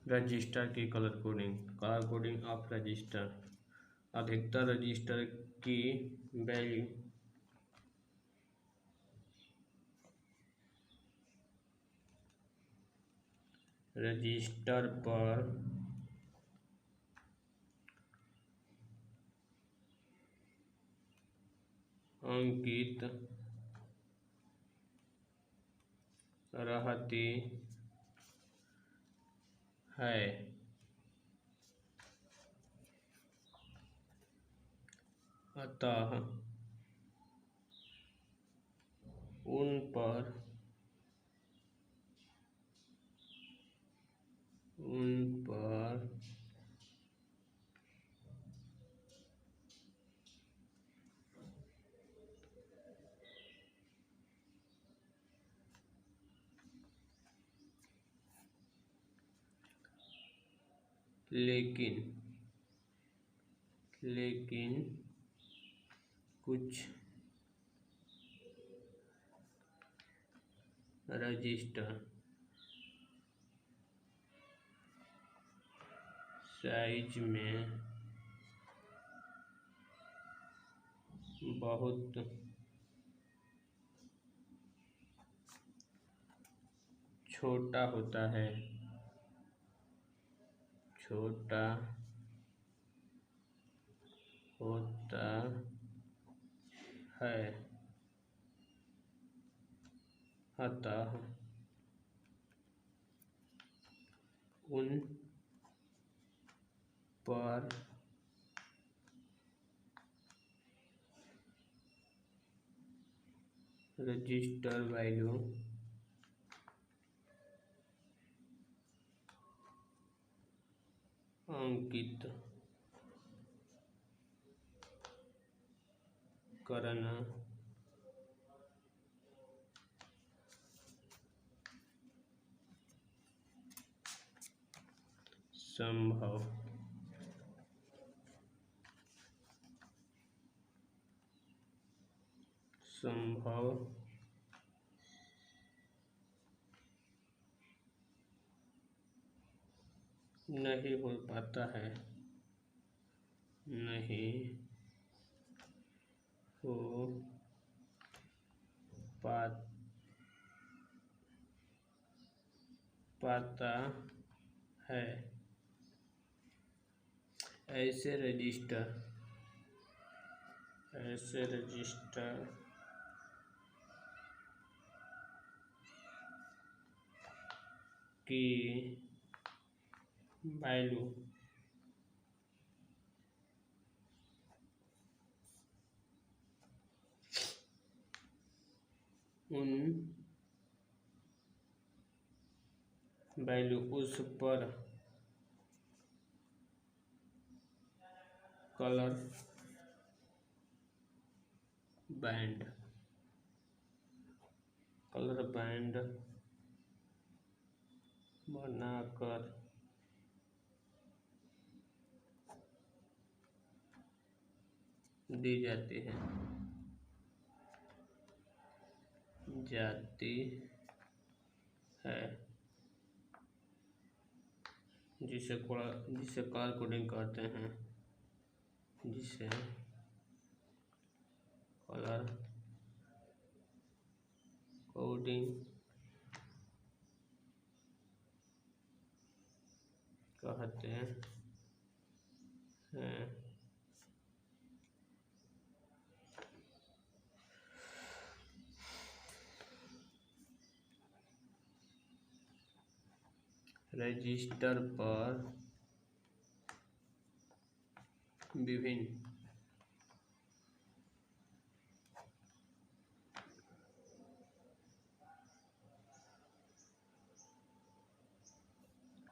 Register की colour coding of register. अधिकतर register की वैल्यू रजिस्टर पर अंकित रहती है। अतः उन पर लेकिन कुछ रजिस्टर साइज में बहुत छोटा होता है। अतः उन पर रजिस्टर वैल्यू अंकित करना संभव नहीं हो पाता है। पाता है। ऐसे रजिस्टर की वैल्यू उस पर कलर बैंड बनाकर दी जाती है जिसे कलर कोडिंग कहते हैं। रजिस्टर पर विभिन्न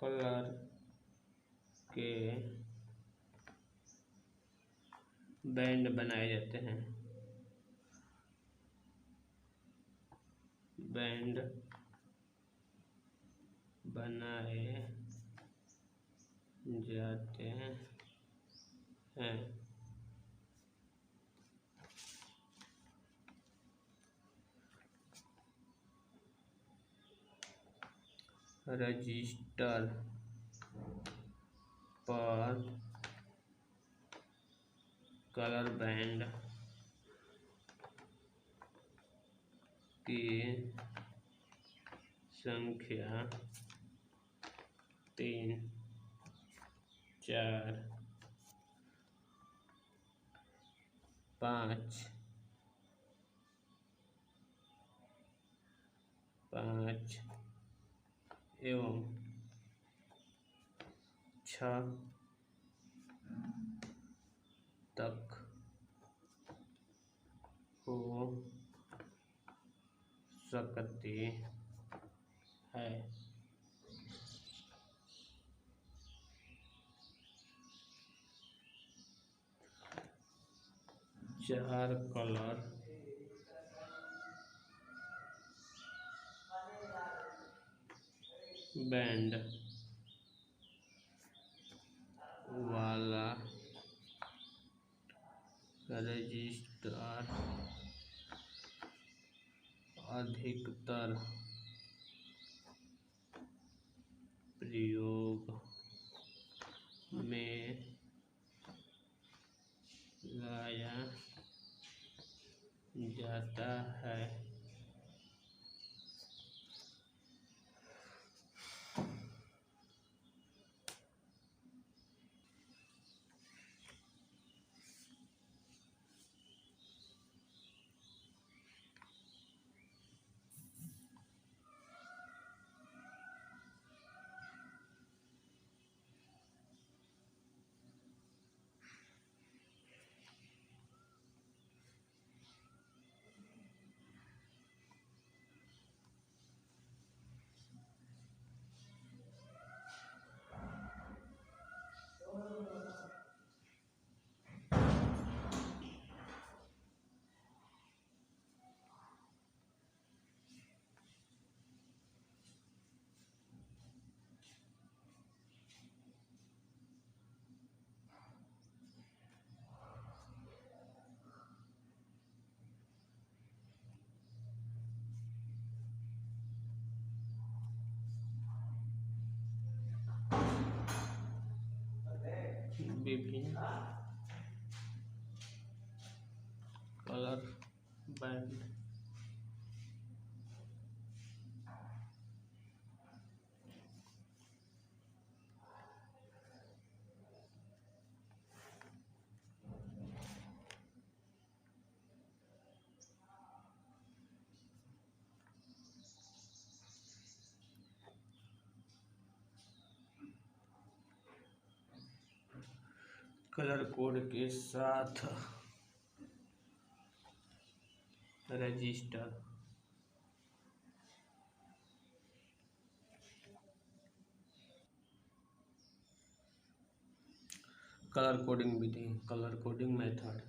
कलर के बैंड बनाए जाते हैं। रजिस्टर पर कलर बैंड की संख्या 3, 4, 5 एवं 6 तक हो सकती है। चार कलर बैंड वाला रजिस्टर अधिकतर प्रयोग में लाया जाता है। विभिन्न कलर बैंड कलर कोड के साथ रजिस्टर कलर कोडिंग विधि, colour coding method.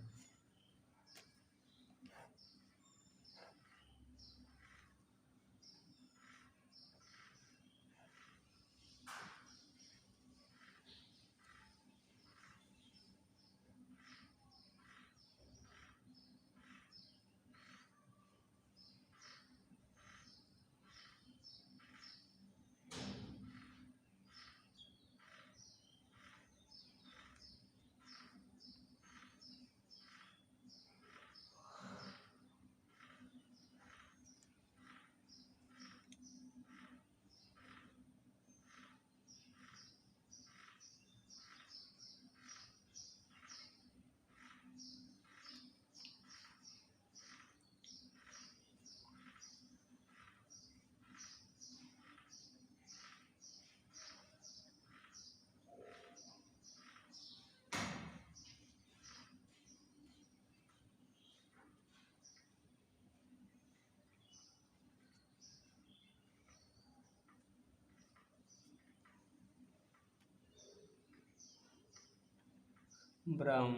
Brown,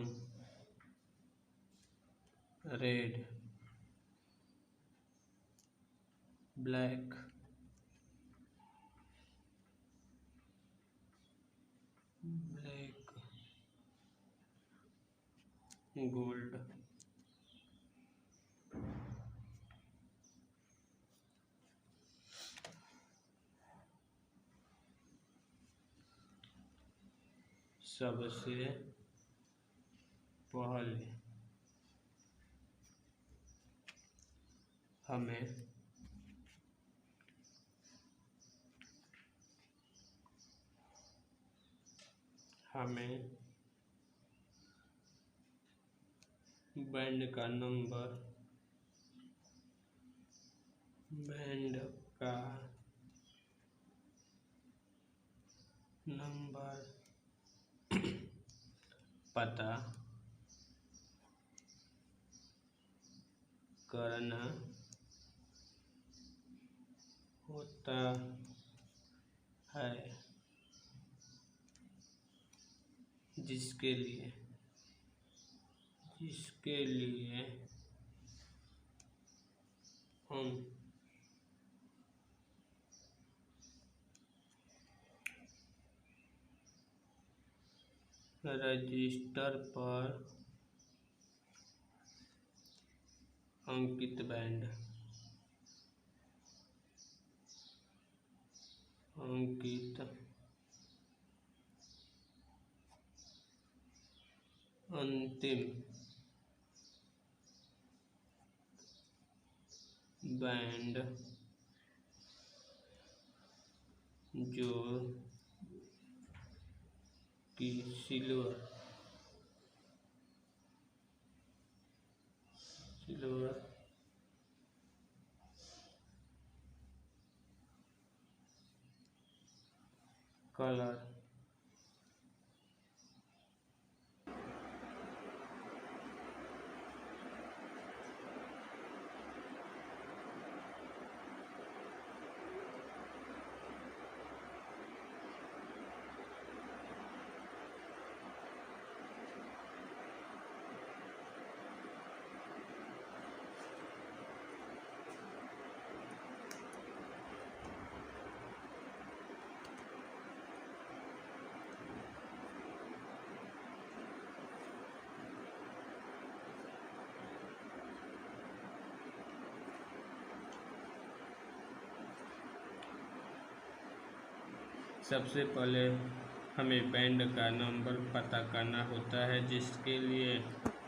red, black, gold, सबसे पहले हमें बैंड का नंबर पता करना होता है, जिसके लिए हम रजिस्टर पर अंकित बैंड अंतिम बैंड जो कि सिल्वर कलर सबसे पहले हमें बैंड का नंबर पता करना होता है, जिसके लिए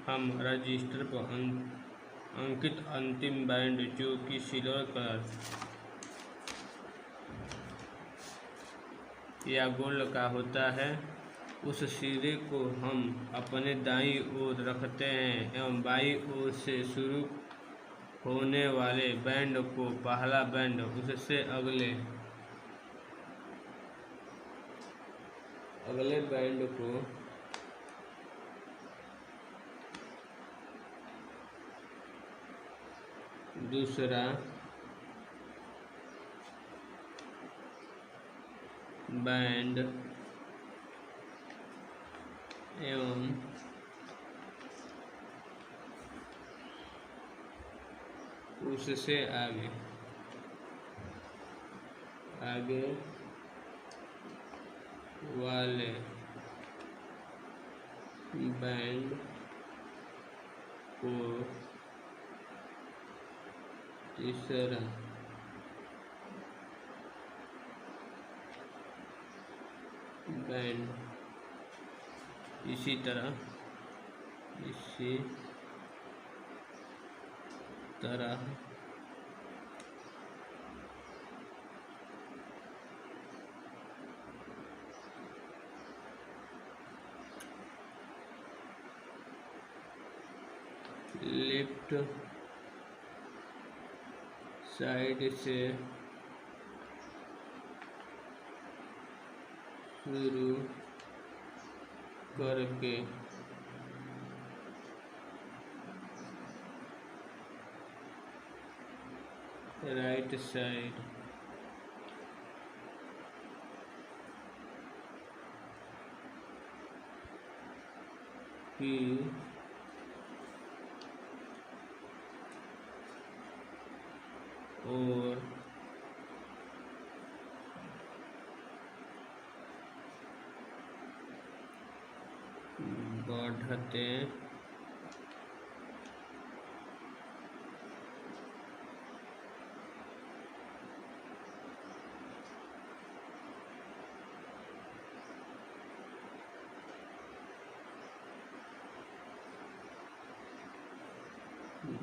हम रजिस्टर पर अंकित अंतिम बैंड जो कि सिल्वर कलर या गोल्ड का होता है, उस सिरे को हम अपने दाईं ओर रखते हैं एवं बाईं ओर से शुरू होने वाले बैंड को पहला बैंड, उससे अगले बैंड को दूसरा बैंड एवं उससे आगे वाले बैंड को तीसरा बैंड, इसी तरह लेफ्ट साइड से शुरू करके राइट साइड की और बढ़ते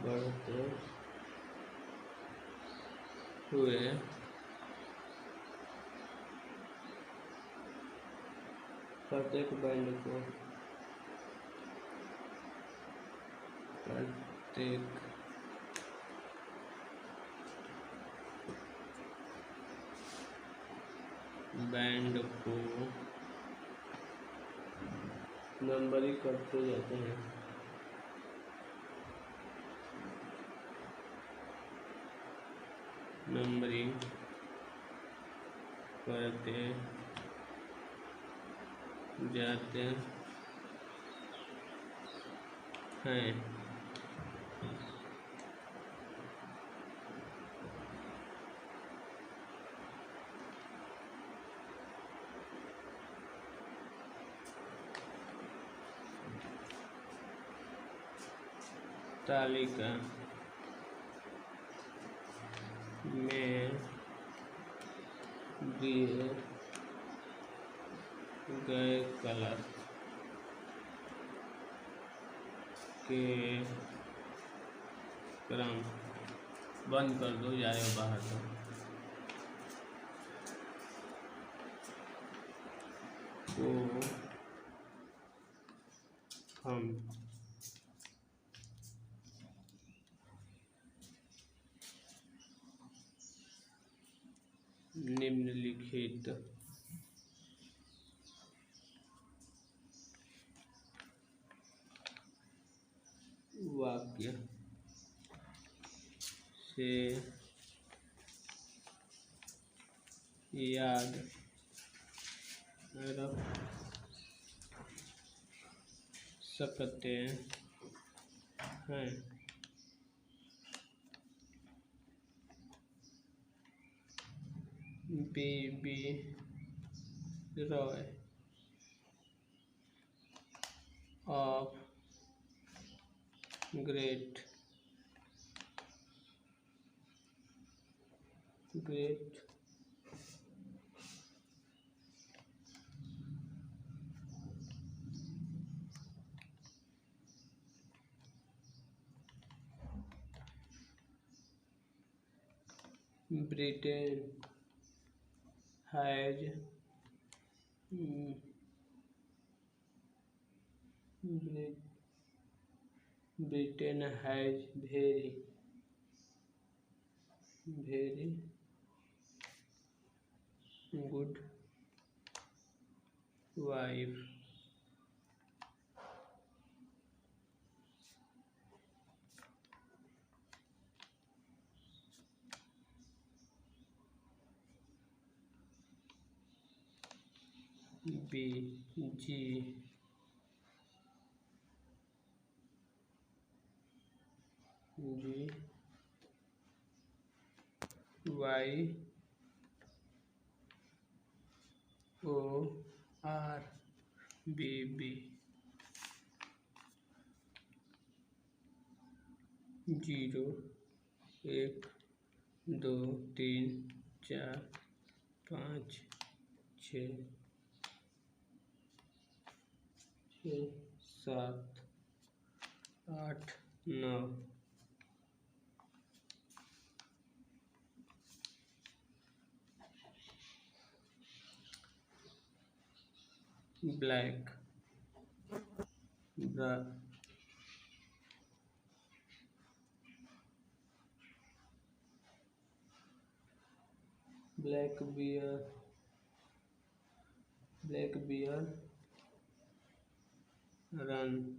बढ़ते हुए प्रत्येक बैंड को नंबरिंग करते जाते हैं। नंबरिंग करते जाते हैं। तालिका में दिए गए कलर के क्रम बंद कर दो, जाएगा बाहर तो हम निम्नलिखित वाक्य से याद रख सकते हैं। B.B. Roy of Great Britain has very good wife. B.G. YORBB 0 1 2 3 4 5 6 7 8 9 black bear run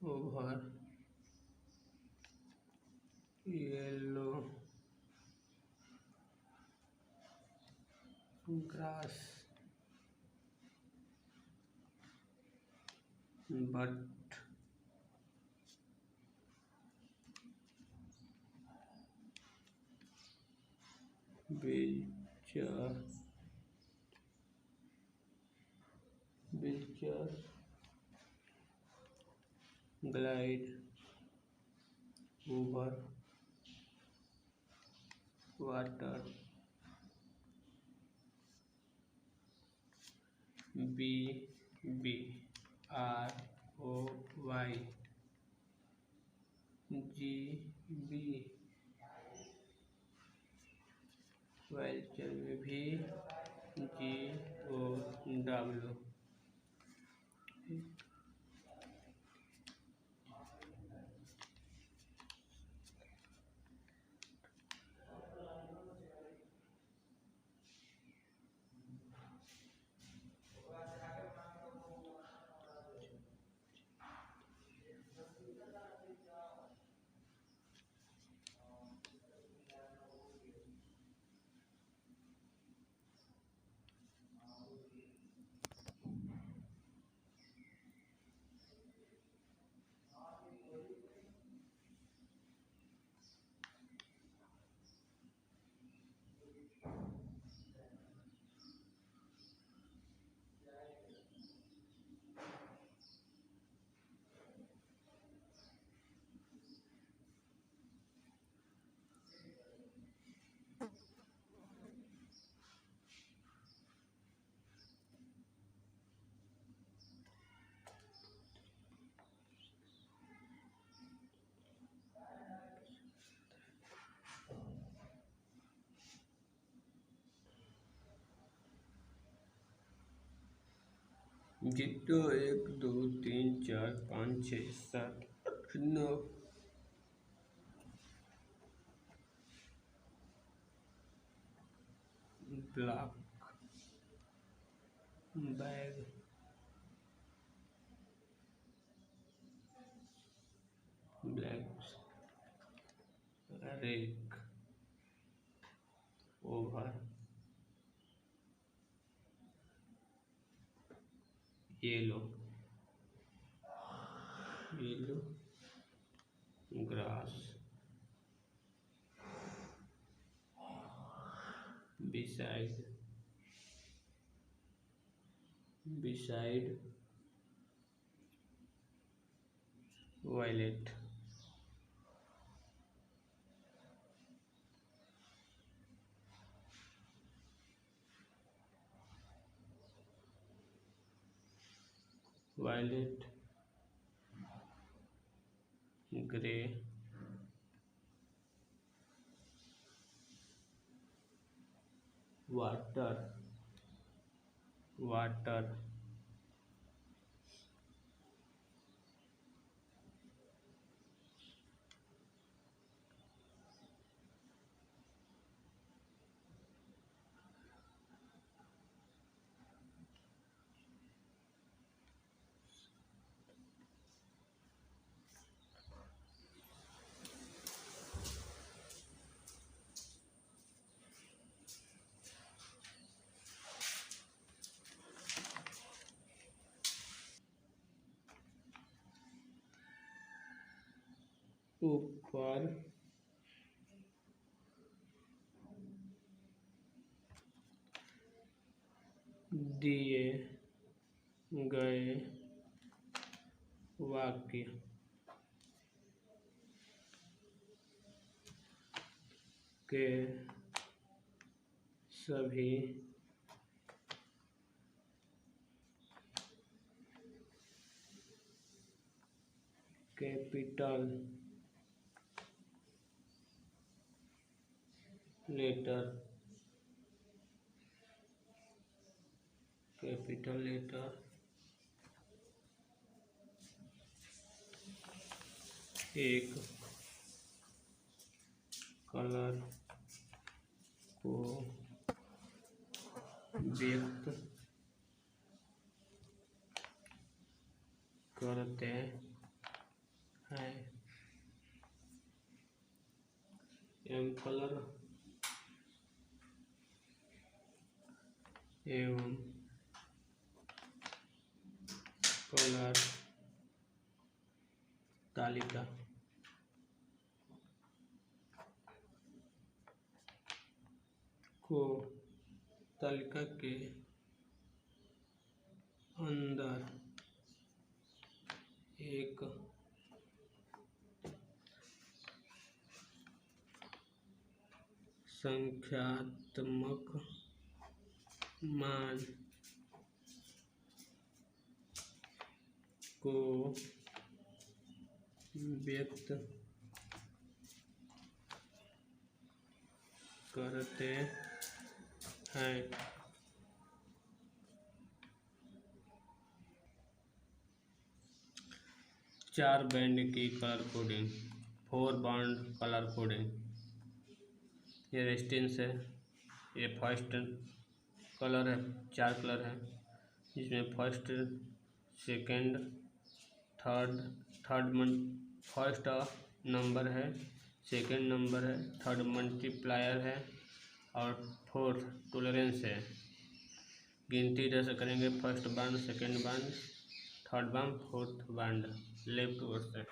over yellow grass, but Beachers glide over water. BBROY GB, वेलचर में VGOW। जितो 1 2 3 4 5 6 7 8 9। Black bag, black rack, over, yellow grass, beside violet, grey, water, ऊपर दिए गए वाक्य के सभी capital letter एक colour को व्यक्त करते हैं। एवं कलर एवं कलर तालिका को तालिका के अंदर एक संख्यात्मक मान को व्यक्त करते हैं। चार बैंड की colour coding, 4 band colour coding. ये रेजिस्टेंस है, ये फर्स्ट कलर है, 4 कलर है जिसमें फर्स्ट, सेकंड, फर्स्ट नंबर है, सेकंड नंबर है, थर्ड मल्टीप्लायर है और फोर्थ टॉलरेंस है। गिनती इधर से करेंगे, first band, second band, third band, fourth band, left ओर से।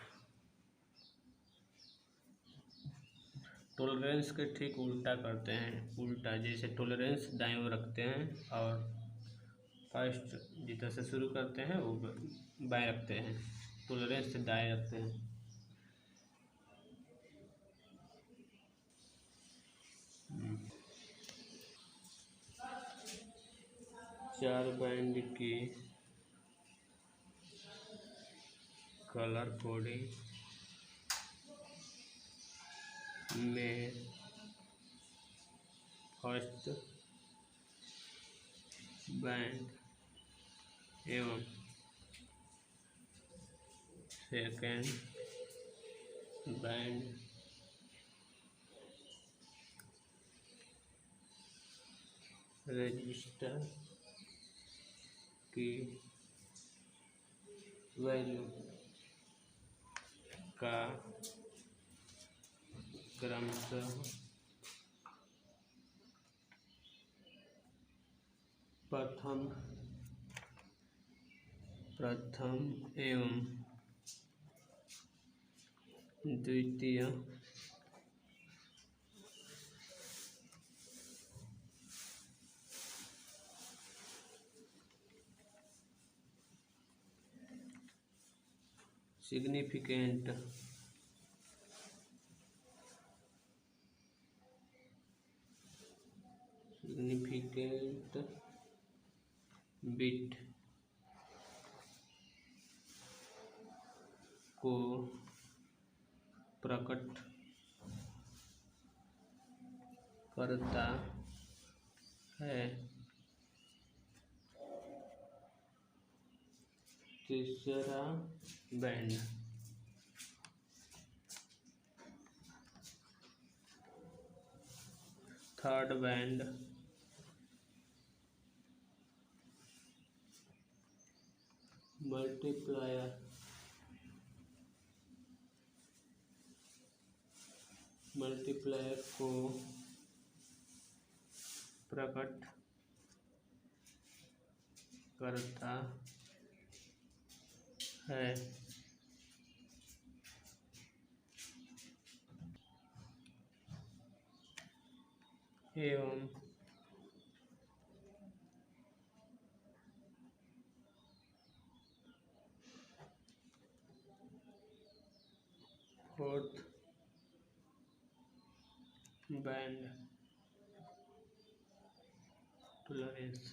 टॉलरेंस के ठीक उल्टा करते हैं, उल्टा जैसे टॉलरेंस दाईं ओर रखते हैं और फर्स्ट जिधर से शुरू करते हैं वो बाएं रखते हैं, टॉलरेंस से दाएं रखते हैं। चार बैंड की कलर कोडिंग में फर्स्ट बैंड एवं सेकंड बैंड रजिस्टर की वैल्यू का क्रमशः प्रथम एवं द्वितीय सिग्निफिकेंट बिट को प्रकट करता है। तीसरा बैंड थर्ड बैंड मल्टीप्लायर को प्रकट करता है। एवं फोर्थ बैंड टॉलरेंस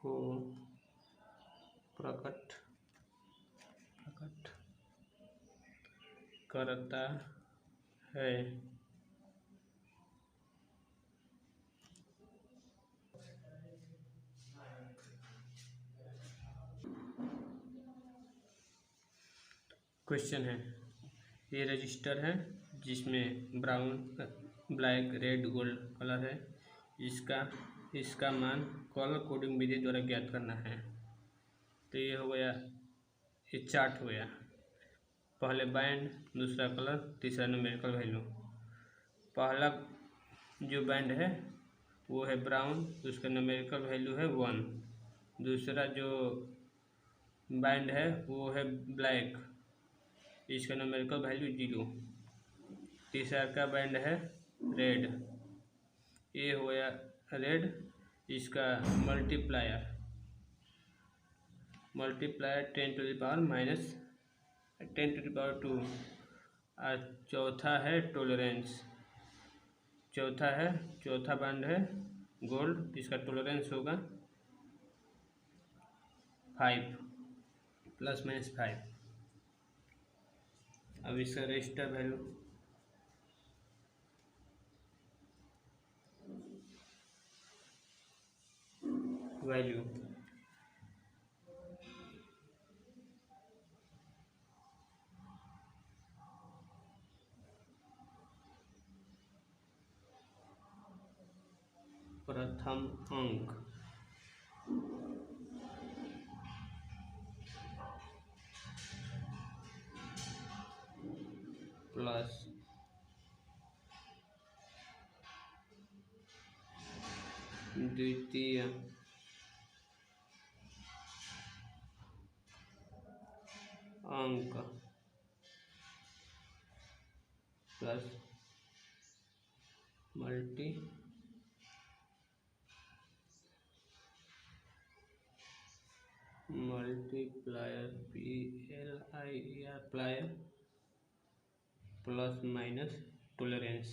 को प्रकट करता है। क्वेश्चन है, ये रजिस्टर है जिसमें brown, black, red, gold colour है। इसका मान कलर कोडिंग विधि द्वारा ज्ञात करना है। तो ये हो गया, ये चार्ट हो गया, पहले बैंड, दूसरा कलर, तीसरा न्यूमेरिकल वैल्यू। पहला जो बैंड है वो है ब्राउन, उसका न्यूमेरिकल वैल्यू है 1। दूसरा जो बैंड है वो है ब्लैक, इसका न्यूमेरिकल वैल्यू 0। तीसरा का बैंड है रेड, ये हो गया रेड, इसका मल्टीप्लायर 10⁻⁻⁻2। और चौथा है टॉलरेंस, चौथा बैंड है गोल्ड, इसका टॉलरेंस होगा 5 ±5। अब इसका रजिस्टर वैल्यू प्रथम अंक प्लस द्वितीय अंक plus multiplier plier plus minus tolerance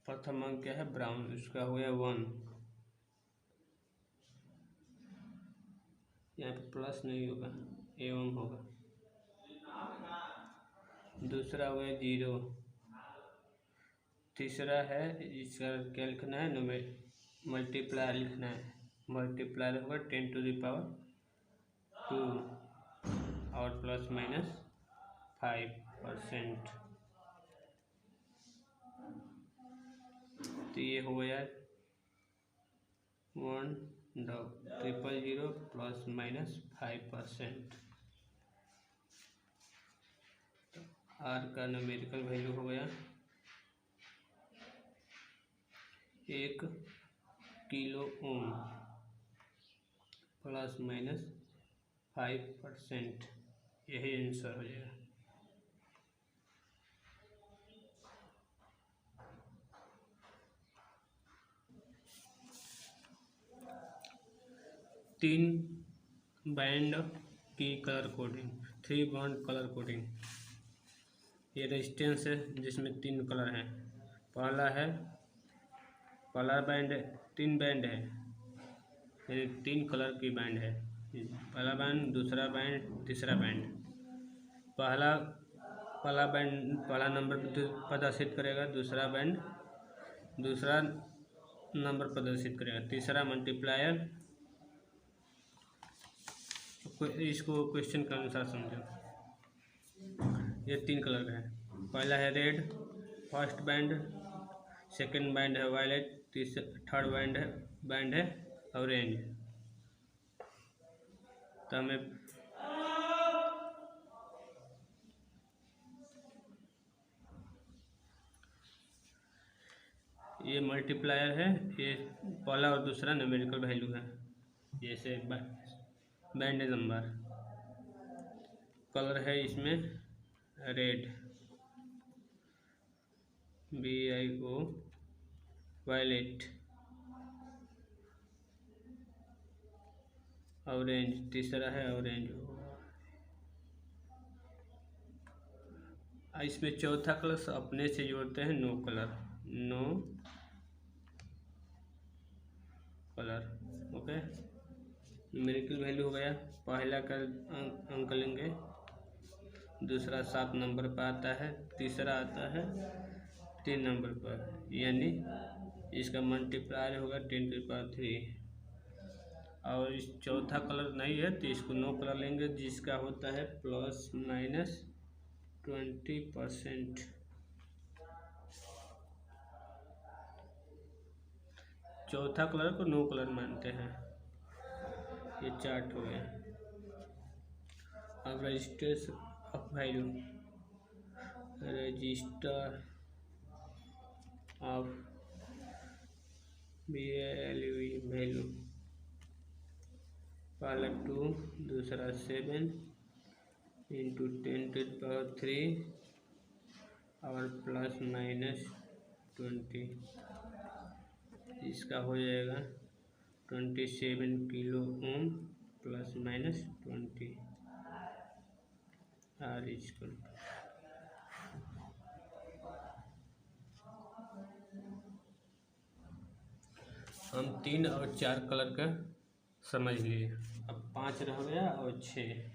प्रथम अंक क्या है? ब्राउन, उसका हो गया 1। यहाँ पे प्लस नहीं होगा, एवं होगा। दूसरा हो गया 0। तीसरा है, इसका क्या लिखना है? मल्टीप्लायर लिखना है। मल्टीप्लायर होगा 10⁻², और प्लस माइनस 5%। तो ये हो गया 1,000 प्लस माइनस 5%। आर का न्यूमेरिकल वैल्यू हो गया 1 किलो ओम प्लस माइनस 5%। यही आंसर हो जाएगा। तीन बैंड की colour coding, 3 bond colour coding. ये रेजिस्टेंस है जिसमें 3 कलर हैं। पहला बैंड 3 बैंड है, यानी 3 कलर की बैंड है। पहला बैंड, दूसरा बैंड, तीसरा बैंड। पहला बैंड पहला नंबर प्रदर्शित करेगा, दूसरा बैंड दूसरा नंबर प्रदर्शित करेगा, तीसरा मल्टीप्लायर। इसको क्वेश्चन के अनुसार समझो। ये 3 कलर का है। पहला है red, first band, second band है वायलेट, थर्ड बैंड है ऑरेंज। तो हमें ये मल्टीप्लायर है, ये पहला और दूसरा न्यूमेरिकल वैल्यू है। जैसे बैंड नंबर, कलर है इसमें रेड, BIO, वायलेट, ऑरेंज, तीसरा है ऑरेंज। इसमें चौथा कलर अपने से जोड़ते हैं, no colour. Okay. Numerical value हो गया। पहला का अंक लेंगे, दूसरा 7 नंबर पर आता है, तीसरा आता है 3 नंबर पर, यानी इसका मल्टीप्लायर होगा 10⁻3। और इस चौथा कलर नहीं है तो इसको नो कलर लेंगे, जिसका होता है प्लस माइनस 20%। चौथा कलर को नो कलर मानते हैं। ये चार्ट हो गया। अब register of value, register of value, पहला 2, दूसरा 7 × 10⁻3 और प्लस माइनस 20। इसका हो जाएगा 27 kilo ohm plus minus 20 R equal हम 3 और 4 कलर का समझ लिए। अब 5 रह गया और 6।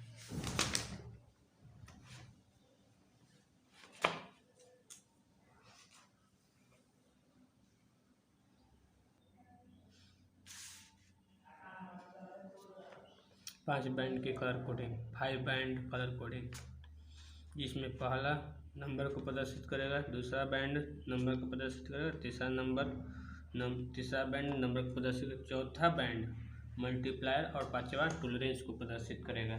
पांच बैंड की colour coding, 5 band colour coding, जिसमें पहला नंबर को प्रदर्शित करेगा, दूसरा बैंड नंबर को प्रदर्शित करेगा, तीसरा बैंड नंबर को प्रदर्शित करेगा, चौथा बैंड मल्टीप्लायर और पांचवा टॉलरेंस को प्रदर्शित करेगा।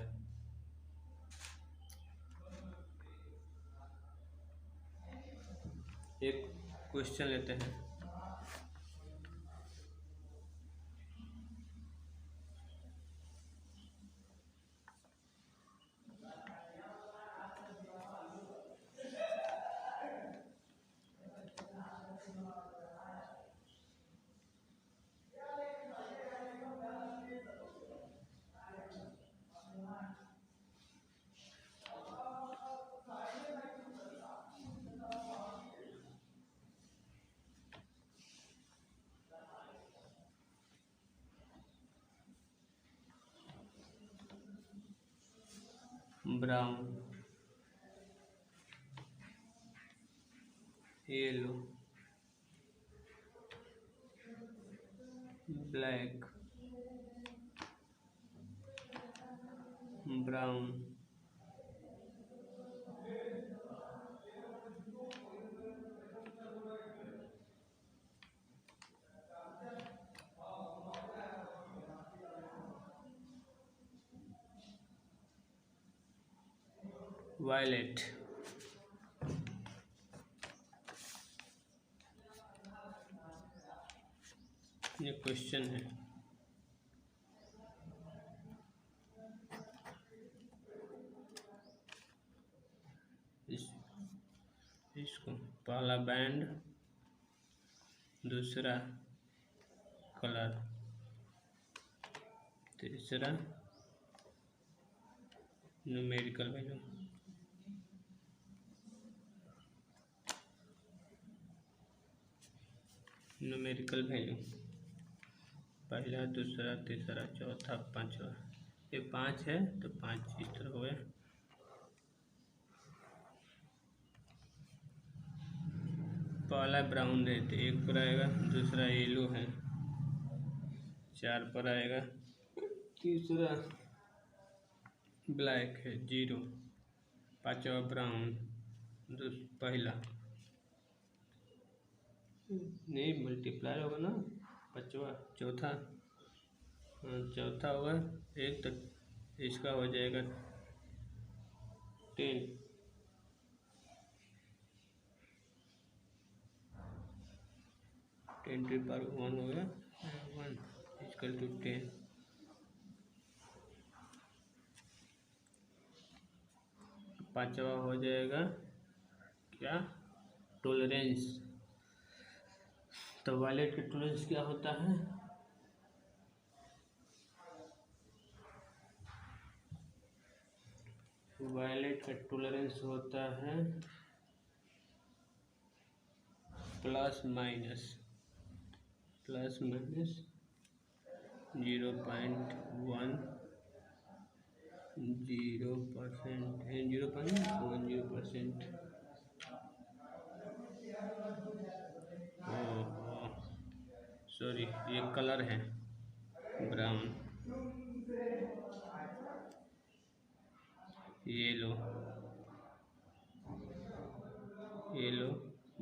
एक क्वेश्चन लेते हैं। Brown, yellow, black, brown, violet. ये क्वेश्चन है। इसको पहला बैंड, दूसरा कलर, तीसरा न्यूमेरिकल वैल्यू, पहला, दूसरा, तीसरा, चौथा, पांचवा। ये 5 है तो 5 इस तरह हो गया। पहला ब्राउन है तो 1 पर आएगा, दूसरा येलो है 4 पर आएगा, तीसरा ब्लैक है 0, पांचवा ब्राउन, पहला नहीं मल्टीप्लाई होगा ना, पांचवा, चौथा होगा 1 तो इसका हो जाएगा 10, 10 टू पावर 1 हो गया, 1 इक्वल टू 10। पांचवा हो जाएगा क्या, टॉलरेंस। तो वायलेट का टॉलरेंस क्या होता है, वायलेट का टॉलरेंस होता है प्लस माइनस 0.1, 0.10%। सॉरी, ये कलर है ब्राउन, येलो,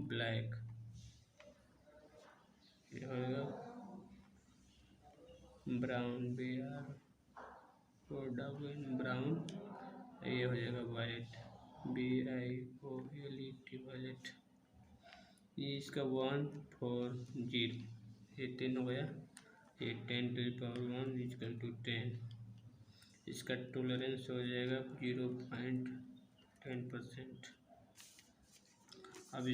ब्लैक, ये होगा ब्राउन, ब्राउन, ये हो जाएगा वायलेट, BIOLET, वायलेट। ये इसका 1, 4, 0, ये 10 हो गया, ये 10 to the power 1 equal to 10। इसका टॉलरेंस हो जाएगा 0.10%। अब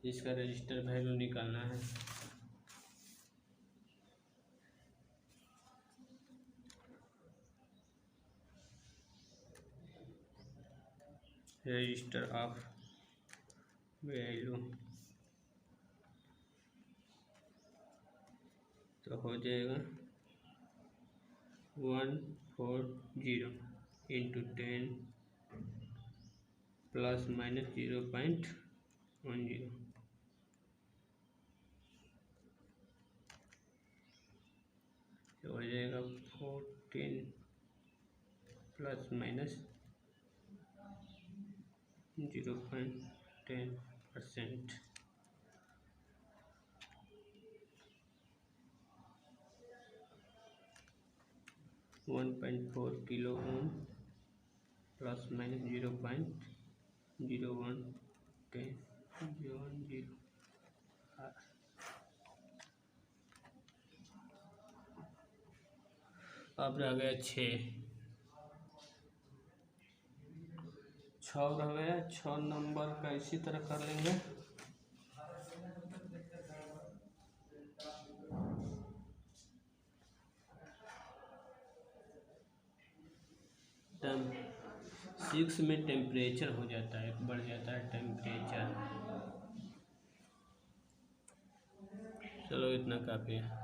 इसका रजिस्टर वैल्यू निकालना है। रजिस्टर ऑफ वैल्यू, तो हो जाएगा 140 इंटू 10 प्लस माइनस 0.10, तो हो जाएगा 14 plus minus 0.10%। 1.4 kilo ohm plus minus 0.0110 अब रह गया 6 रह गया। 6 नंबर का इसी तरह कर लेंगे। टर्म 6 में टेम्परेचर हो जाता है, बढ़ जाता है टेम्परेचर। चलो इतना काफ़ी है।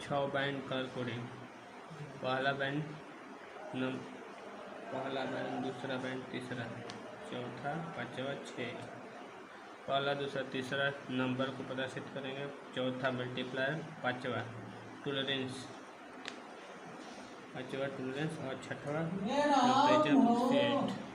छः बैंड कलर कोडिंग। पहला बैंड दूसरा बैंड, तीसरा, चौथा, पांचवा, 6। पहला दूसरा तीसरा नंबर को प्रदर्शित करेंगे। चौथा मल्टीप्लायर, पांचवा टॉलरेंस, और छठवा टेम्परेचर सेट।